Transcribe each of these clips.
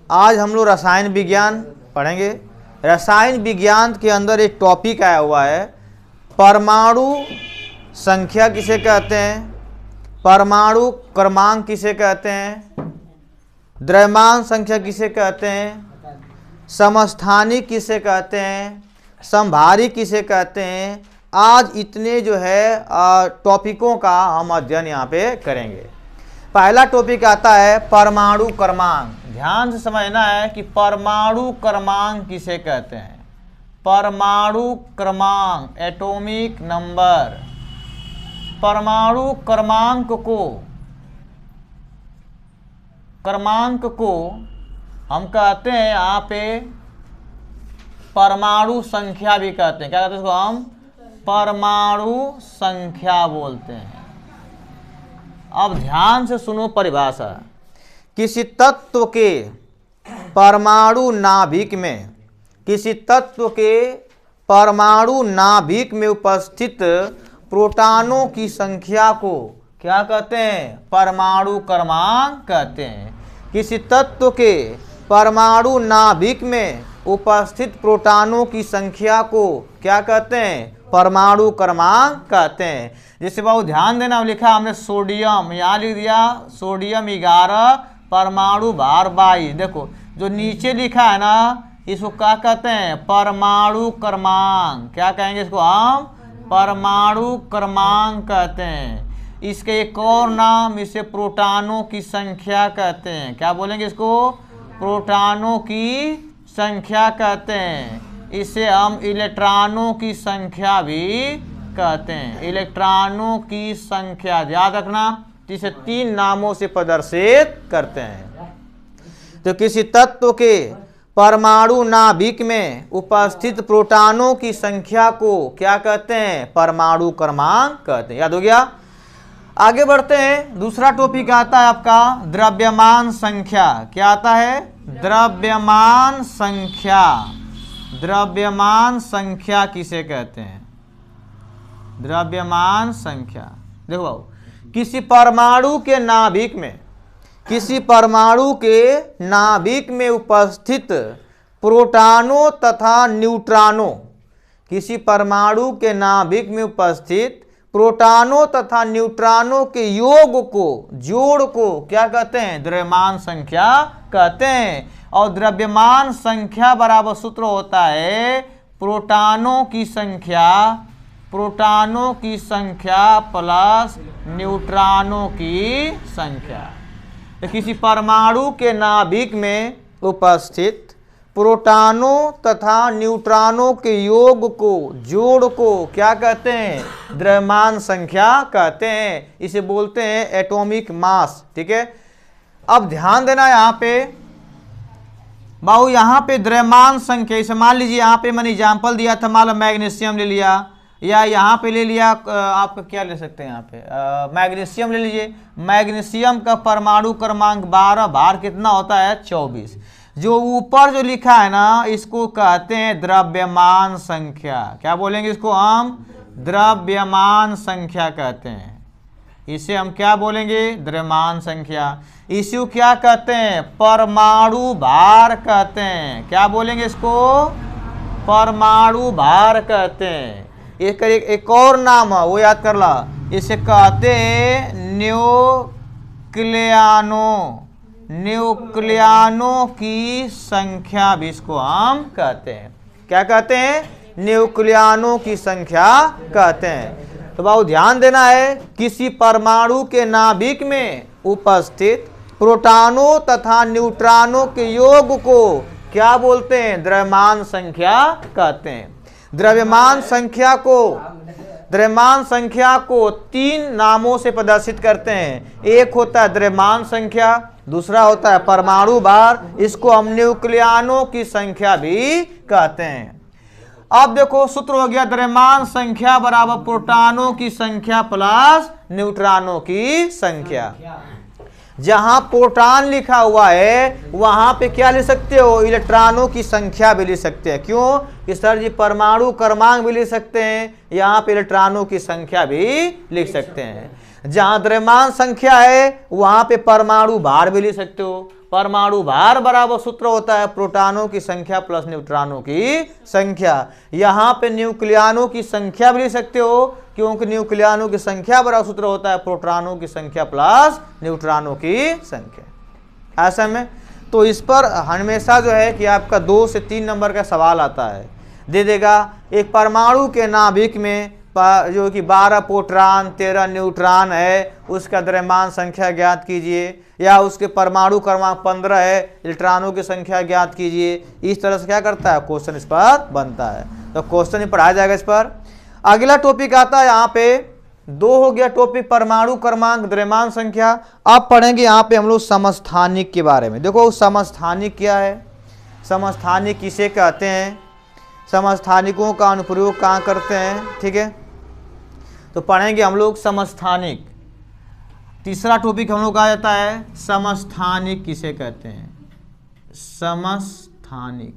आज हम लोग रसायन विज्ञान पढ़ेंगे। रसायन विज्ञान के अंदर एक टॉपिक आया हुआ है, परमाणु संख्या किसे कहते हैं, परमाणु क्रमांक किसे कहते हैं, द्रव्यमान संख्या किसे कहते हैं, समस्थानिक किसे कहते हैं, समभारी किसे कहते हैं। आज इतने जो है टॉपिकों का हम अध्ययन यहाँ पे करेंगे। पहला टॉपिक आता है परमाणु क्रमांक। ध्यान से समझना है कि परमाणु क्रमांक किसे कहते हैं। परमाणु क्रमांक, एटॉमिक नंबर। परमाणु क्रमांक को हम कहते हैं यहाँ पे परमाणु संख्या भी कहते हैं। क्या कहते हैं इसको हम? परमाणु संख्या बोलते हैं। अब ध्यान से सुनो परिभाषा। किसी तत्व के परमाणु नाभिक में, किसी तत्व के परमाणु नाभिक में उपस्थित प्रोटॉनों की संख्या को क्या कहते हैं? परमाणु क्रमांक कहते हैं। किसी तत्व के परमाणु नाभिक में उपस्थित प्रोटॉनों की संख्या को क्या कहते हैं? परमाणु क्रमांक कहते हैं। जैसे बहुत ध्यान देना, लिखा हमने सोडियम, यहाँ लिख दिया सोडियम 11 परमाणु भार 22। देखो जो नीचे लिखा है ना, इसको क्या कहते हैं? परमाणु क्रमांक। क्या कहेंगे इसको हम? परमाणु क्रमांक कहते हैं। इसके एक और नाम, इसे प्रोटॉनों की संख्या कहते हैं। क्या बोलेंगे इसको? प्रोटॉनों की संख्या कहते हैं। इसे हम इलेक्ट्रॉनों की संख्या भी कहते हैं। इलेक्ट्रॉनों की संख्या याद रखना, जिसे 3 नामों से प्रदर्शित करते हैं। तो किसी तत्व के परमाणु नाभिक में उपस्थित प्रोटॉनों की संख्या को क्या कहते हैं? परमाणु क्रमांक कहते हैं। याद हो गया? आगे बढ़ते हैं। दूसरा टॉपिक आता है आपका द्रव्यमान संख्या। क्या आता है? द्रव्यमान संख्या। द्रव्यमान संख्या किसे कहते हैं? द्रव्यमान संख्या। देखो बाबू, किसी परमाणु के नाभिक में, किसी परमाणु के नाभिक में उपस्थित प्रोटॉनों तथा न्यूट्रॉनों, किसी परमाणु के नाभिक में उपस्थित प्रोटॉनों तथा न्यूट्रॉनों के योग को, जोड़ को क्या कहते हैं? द्रव्यमान संख्या कहते हैं। और द्रव्यमान संख्या बराबर सूत्र होता है प्रोटॉनों की संख्या, प्रोटॉनों की संख्या प्लस न्यूट्रॉनों की संख्या। तो किसी परमाणु के नाभिक में उपस्थित प्रोटॉनों तथा न्यूट्रॉनों के योग को, जोड़ को क्या कहते हैं? द्रव्यमान संख्या कहते हैं। इसे बोलते हैं एटॉमिक मास। ठीक है, अब ध्यान देना यहाँ पे बाबू, यहाँ पे द्रव्यमान संख्या, इसे मान लीजिए यहाँ पे मैंने एग्जाम्पल दिया था, मान लो मैग्नीशियम ले लिया, या यहाँ पे ले लिया आपका क्या ले सकते हैं यहाँ पे मैग्नीशियम ले लीजिए। मैग्नीशियम का परमाणु क्रमांक 12, भार कितना होता है? 24। जो ऊपर जो लिखा है ना, इसको कहते हैं द्रव्यमान संख्या। क्या बोलेंगे इसको हम? द्रव्यमान संख्या कहते हैं। इसे हम क्या बोलेंगे? द्रव्यमान संख्या। इसे क्या कहते हैं? परमाणु भार कहते हैं। क्या बोलेंगे इसको? परमाणु भार कहते हैं। एक और नाम है, वो याद कर ला, इसे कहते हैं न्यूक्लियानों की संख्या भी इसको हम कहते हैं। क्या कहते हैं? न्यूक्लियानों की संख्या कहते हैं। तो बाबू ध्यान देना है, किसी परमाणु के नाभिक में उपस्थित प्रोटॉनों तथा न्यूट्रॉनों के योग को क्या बोलते हैं? द्रव्यमान संख्या कहते हैं। द्रव्यमान संख्या को 3 नामों से प्रदर्शित करते हैं। एक होता है द्रव्यमान संख्या, दूसरा होता है परमाणु भार, इसको हम न्यूक्लियानों की संख्या भी कहते हैं। अब देखो सूत्र हो गया द्रव्यमान संख्या बराबर प्रोटॉनों की संख्या प्लस न्यूट्रॉनों की संख्या। जहां प्रोटॉन लिखा हुआ है वहां पे क्या लिख सकते हो? इलेक्ट्रॉनों की संख्या भी लिख सकते हैं। क्यों कि सर जी परमाणु क्रमांक भी लिख सकते हैं, यहाँ पे इलेक्ट्रॉनों की संख्या भी लिख सकते हैं। जहां द्रव्यमान संख्या है वहां पे परमाणु भार भी लिख सकते हो, परमाणु भार बराबर सूत्र होता है प्रोटॉनों की संख्या प्लस न्यूट्रॉनों की संख्या। यहाँ पे न्यूक्लियनों की संख्या भी लिख सकते हो, क्योंकि न्यूक्लियनों की संख्या बराबर सूत्र होता है प्रोटॉनों की संख्या प्लस न्यूट्रॉनों की संख्या। ऐसा में तो इस पर हमेशा जो है कि आपका 2 से 3 नंबर का सवाल आता है, दे देगा एक परमाणु के नाभिक में जो कि 12 प्रोटॉन 13 न्यूट्रॉन है, उसका द्रव्यमान संख्या ज्ञात कीजिए, या उसके परमाणु क्रमांक 15 है, इलेक्ट्रॉनों की संख्या ज्ञात कीजिए। इस तरह से क्या करता है क्वेश्चन इस पर बनता है, तो क्वेश्चन ही पढ़ाया जाएगा इस पर। अगला टॉपिक आता है यहाँ पे 2 हो गया टॉपिक परमाणु क्रमांक द्रव्यमान संख्या। अब पढ़ेंगे यहाँ पे हम लोग समस्थानिक के बारे में। देखो समस्थानिक क्या है, समस्थानिक किसे कहते हैं, समस्थानिकों का अनुप्रयोग कहाँ करते हैं, ठीक है। तो पढ़ेंगे हम लोग समस्थानिक। तीसरा टॉपिक हम लोग का आ जाता है समस्थानिक किसे कहते हैं, समस्थानिक।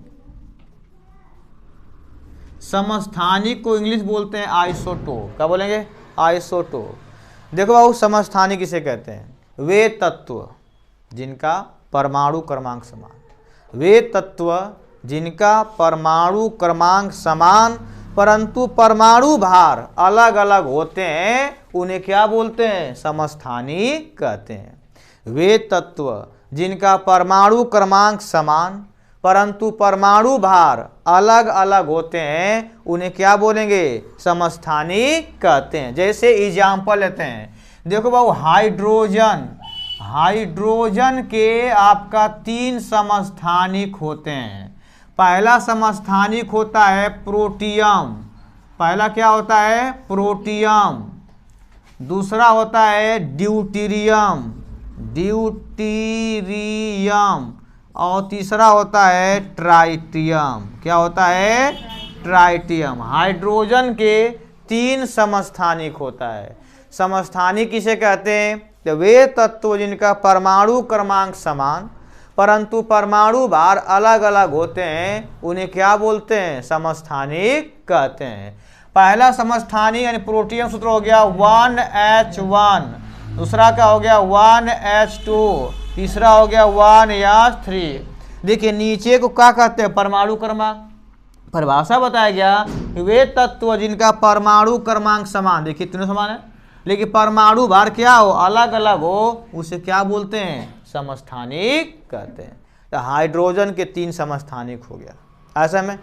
समस्थानिक को इंग्लिश बोलते हैं आइसोटोप। क्या बोलेंगे, आइसोटोप। देखो बाबू समस्थानिक किसे कहते हैं, वे तत्व जिनका परमाणु क्रमांक समान, वे तत्व जिनका परमाणु क्रमांक समान परंतु परमाणु भार अलग अलग होते हैं, उन्हें क्या बोलते हैं, समस्थानिक कहते हैं। वे तत्व जिनका परमाणु क्रमांक समान परंतु परमाणु भार अलग अलग होते हैं, उन्हें क्या बोलेंगे, समस्थानिक कहते हैं। जैसे एग्जाम्पल लेते हैं, देखो बाबू हाइड्रोजन, हाइड्रोजन के आपका 3 समस्थानिक होते हैं। पहला समस्थानिक होता है प्रोटियम, पहला क्या होता है प्रोटियम, दूसरा होता है ड्यूटेरियम, ड्यूटेरियम, और तीसरा होता है ट्राइटियम। क्या होता है, ट्राइटियम। हाइड्रोजन के 3 समस्थानिक होता है। समस्थानिक किसे कहते हैं, तो वे तत्व जिनका परमाणु क्रमांक समान परंतु परमाणु भार अलग अलग होते हैं, उन्हें क्या बोलते हैं, समस्थानिक कहते हैं। पहला समस्थानिक यानी प्रोटियम सूत्र हो गया 1H1, दूसरा क्या हो गया 1H2, तीसरा हो गया 1H3। देखिए नीचे को क्या कहते हैं, परमाणु क्रमांक। परिभाषा बताया गया कि वे तत्व जिनका परमाणु क्रमांक समान, देखिए तीनों समान है लेकिन परमाणु भार क्या हो, अलग अलग हो, उसे क्या बोलते हैं, समस्थानिक कहते हैं। तो हाइड्रोजन के 3 समस्थानिक हो गया। ऐसा में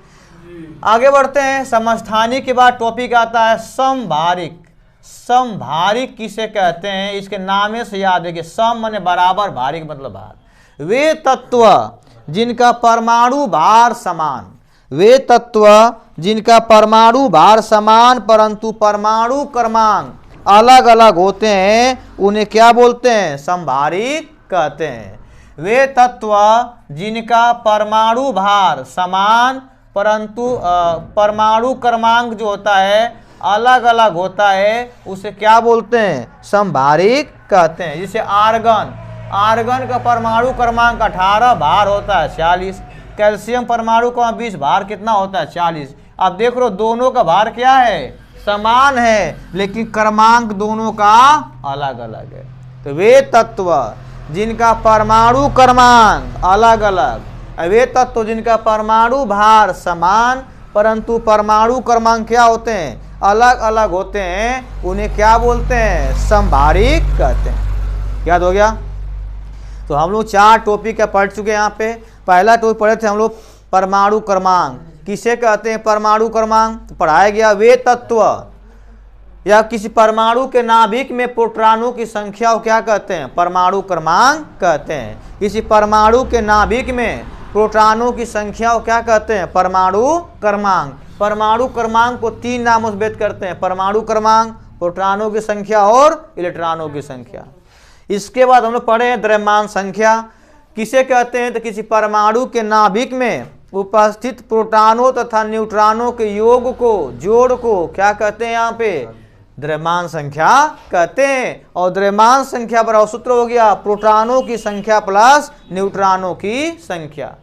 आगे बढ़ते हैं। समस्थानिक के बाद टॉपिक आता है समभारिक। समभारिक किसे कहते हैं, इसके नामे से याद है कि सम माने बराबर, भारिक मतलब भार। वे तत्व जिनका परमाणु भार समान, वे तत्व जिनका परमाणु भार समान परंतु परमाणु क्रमांक अलग अलग होते हैं, उन्हें क्या बोलते हैं, समभारिक कहते हैं। वे तत्व जिनका परमाणु भार समान परंतु परमाणु क्रमांक जो होता है अलग अलग होता है, उसे क्या बोलते हैं, समभारिक कहते हैं। जैसे आर्गन, आर्गन का परमाणु क्रमांक 18, भार होता है 40। कैल्शियम परमाणु का 20, भार कितना होता है 40। अब देख लो दोनों का भार क्या है, समान है लेकिन क्रमांक दोनों का अलग अलग है। तो वे तत्व जिनका परमाणु क्रमांक अलग अलग, वे तत्व जिनका परमाणु भार समान परंतु परमाणु क्रमांक क्या होते हैं, अलग अलग होते हैं, उन्हें क्या बोलते हैं, समभारिक कहते हैं। याद हो गया। तो हम लोग 4 टॉपिक पढ़ चुके हैं। यहाँ पे पहला टॉपिक पढ़े थे हम लोग परमाणु क्रमांक किसे कहते हैं, परमाणु क्रमांक पढ़ाया गया। वे तत्व या किसी परमाणु के नाभिक में प्रोटॉनों की संख्या को क्या कहते हैं, परमाणु क्रमांक कहते हैं। किसी परमाणु के नाभिक में प्रोटॉनों की संख्या को क्या कहते हैं, परमाणु क्रमांक। परमाणु क्रमांक को 3 नामों से व्यक्त करते हैं, परमाणु क्रमांक, प्रोटॉनों की संख्या और इलेक्ट्रॉनों की संख्या। इसके बाद हम लोग पढ़े हैं द्रव्यमान संख्या किसे कहते हैं, तो किसी परमाणु के नाभिक में उपस्थित प्रोटॉनों तथा न्यूट्रॉनों के योग को, जोड़ को क्या कहते हैं, यहाँ पे द्रव्यमान संख्या कहते हैं। और द्रव्यमान संख्या बराबर सूत्र हो गया प्रोटॉनों की संख्या प्लस न्यूट्रॉनों की संख्या।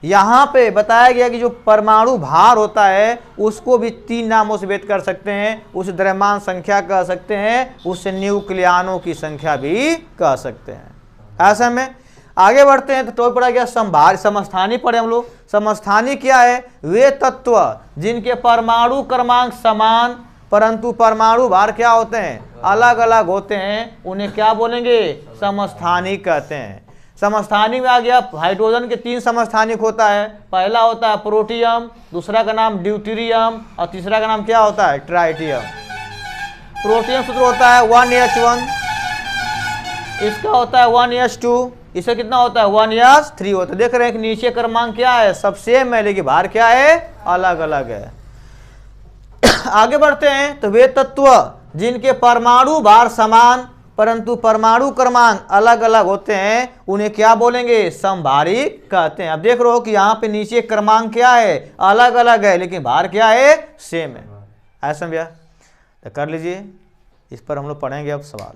यहाँ पे बताया गया कि जो परमाणु भार होता है उसको भी 3 नामों से व्यक्त कर सकते हैं। उसे द्रव्यमान संख्या कह सकते हैं, उसे न्यूक्लियनों की संख्या भी कह सकते हैं। ऐसे में आगे बढ़ते हैं तो टॉपिक पढ़ा गया समभारी, समस्थानी पढ़े हम लोग। समस्थानी क्या है? वे तत्व जिनके परमाणु क्रमांक समान परंतु परमाणु भार क्या होते हैं? अलग अलग होते हैं, उन्हें क्या बोलेंगे? समस्थानिक कहते हैं। समस्थानिक में आ गया हाइड्रोजन के 3 समस्थानिक होता है। पहला होता है प्रोटियम, दूसरा का नाम ड्यूटेरियम और तीसरा का नाम क्या होता है? ट्राइटियम। प्रोटियम सूत्र होता है 1H1, इसका होता है 1H2, इसका कितना होता है? 1H3 होता है। देख रहे हैं कि नीचे क्रमांक क्या है? सब सेम है लेकिन भार क्या है? अलग अलग है। आगे बढ़ते हैं तो वे तत्व जिनके परमाणु भार समान परंतु परमाणु क्रमांक अलग अलग होते हैं, उन्हें क्या बोलेंगे? समभारिक कहते हैं। अब देख रहे हो कि यहाँ पे नीचे क्रमांक क्या है? अलग अलग है लेकिन भार क्या है? सेम है। ऐसा भैया तो कर लीजिए, इस पर हम लोग पढ़ेंगे अब सवाल।